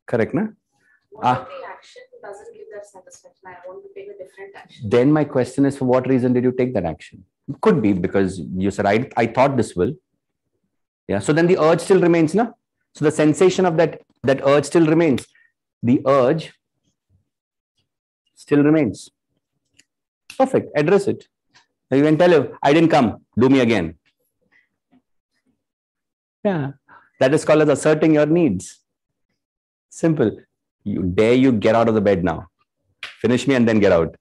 Correct, na? What if the action doesn't give that satisfaction? I want to take a different action. Then my question is, for what reason did you take that action? Could be because you said, I thought this will. Yeah. So then the urge still remains, na? So the sensation of that urge still remains. The urge still remains. Perfect. Address it. You can tell you, I didn't come. Do me again. Yeah. That is called as asserting your needs. Simple. You get out of the bed now. Finish me and then get out.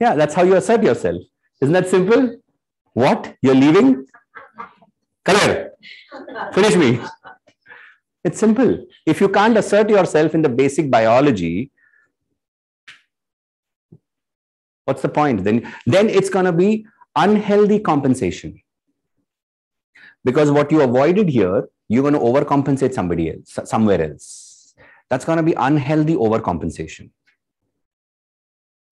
Yeah, that's how you assert yourself. Isn't that simple? What? You're leaving? Come here. Finish me. It's simple. If you can't assert yourself in the basic biology, what's the point? Then it's going to be unhealthy compensation. Because what you avoided here, you're going to overcompensate somebody else, somewhere else. That's going to be unhealthy overcompensation.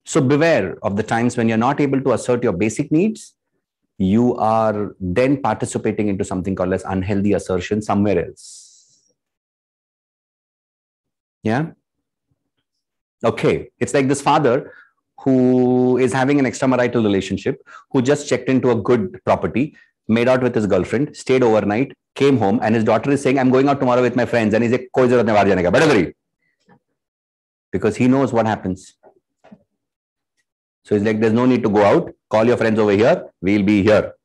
So beware of the times when you're not able to assert your basic needs. You are then participating into something called as unhealthy assertion somewhere else. Yeah. Okay. It's like this father who is having an extramarital relationship, who just checked into a good property, made out with his girlfriend, stayed overnight, came home, and his daughter is saying, I'm going out tomorrow with my friends. And he's like, koi zarurat nahi bahar jane ka, bada kari. Because he knows what happens. So he's like, there's no need to go out. Call your friends over here. We'll be here.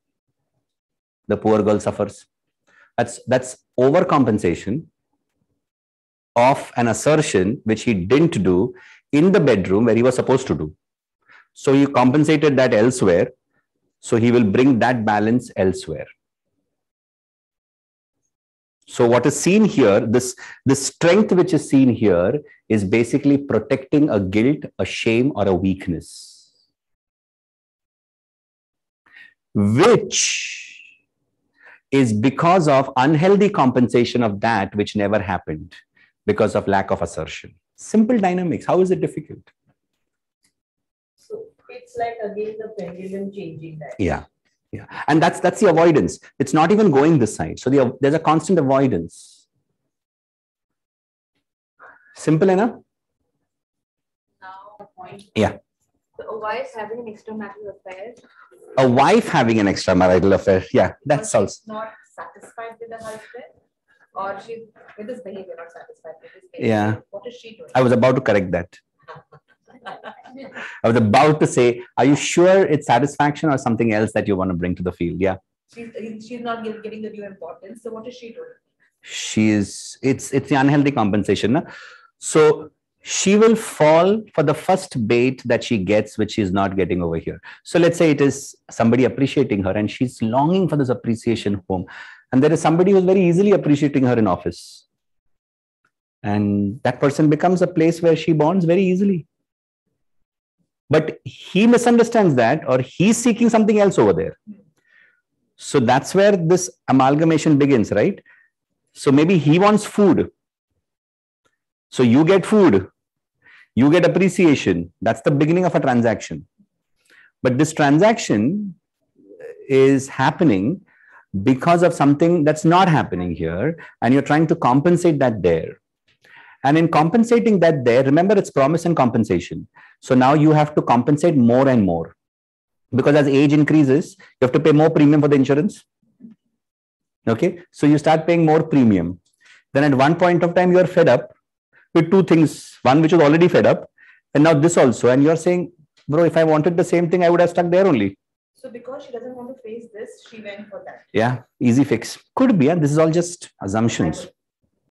The poor girl suffers. That's overcompensation of an assertion which he didn't do in the bedroom where he was supposed to do. So he compensated that elsewhere. So he will bring that balance elsewhere. So what is seen here, this strength which is seen here is basically protecting a guilt, a shame, or a weakness, which is because of unhealthy compensation of that which never happened because of lack of assertion. Simple dynamics. How is it difficult? So it's like again the pendulum changing that. Yeah. Yeah. And that's the avoidance. It's not even going this side. So there's a constant avoidance. Simple enough? Now, point. Yeah. So a wife having an extramarital affair. A wife having an extramarital affair. Yeah, that's also. Not satisfied with the husband, or she's with his behavior, not satisfied with his behavior. Yeah. What is she doing? I was about to correct that. I was about to say, are you sure it's satisfaction or something else that you want to bring to the field? Yeah. She's not giving the due importance. So what is she doing? It's the unhealthy compensation. Na? So she will fall for the first bait that she gets, which she's not getting over here. So let's say it is somebody appreciating her and she's longing for this appreciation home. And there is somebody who's very easily appreciating her in office. And that person becomes a place where she bonds very easily. But he misunderstands that, or he's seeking something else over there. So that's where this amalgamation begins, right? So maybe he wants food. So you get food, you get appreciation. That's the beginning of a transaction. But this transaction is happening because of something that's not happening here, and you're trying to compensate that there. And in compensating that there, remember, it's promise and compensation. So now you have to compensate more and more. Because as age increases, you have to pay more premium for the insurance. Okay, so you start paying more premium. Then at one point of time, you are fed up with two things. One which was already fed up, and now this also. And you're saying, bro, if I wanted the same thing, I would have stuck there only. So because she doesn't want to face this, she went for that. Yeah, easy fix. Could be, and this is all just assumptions.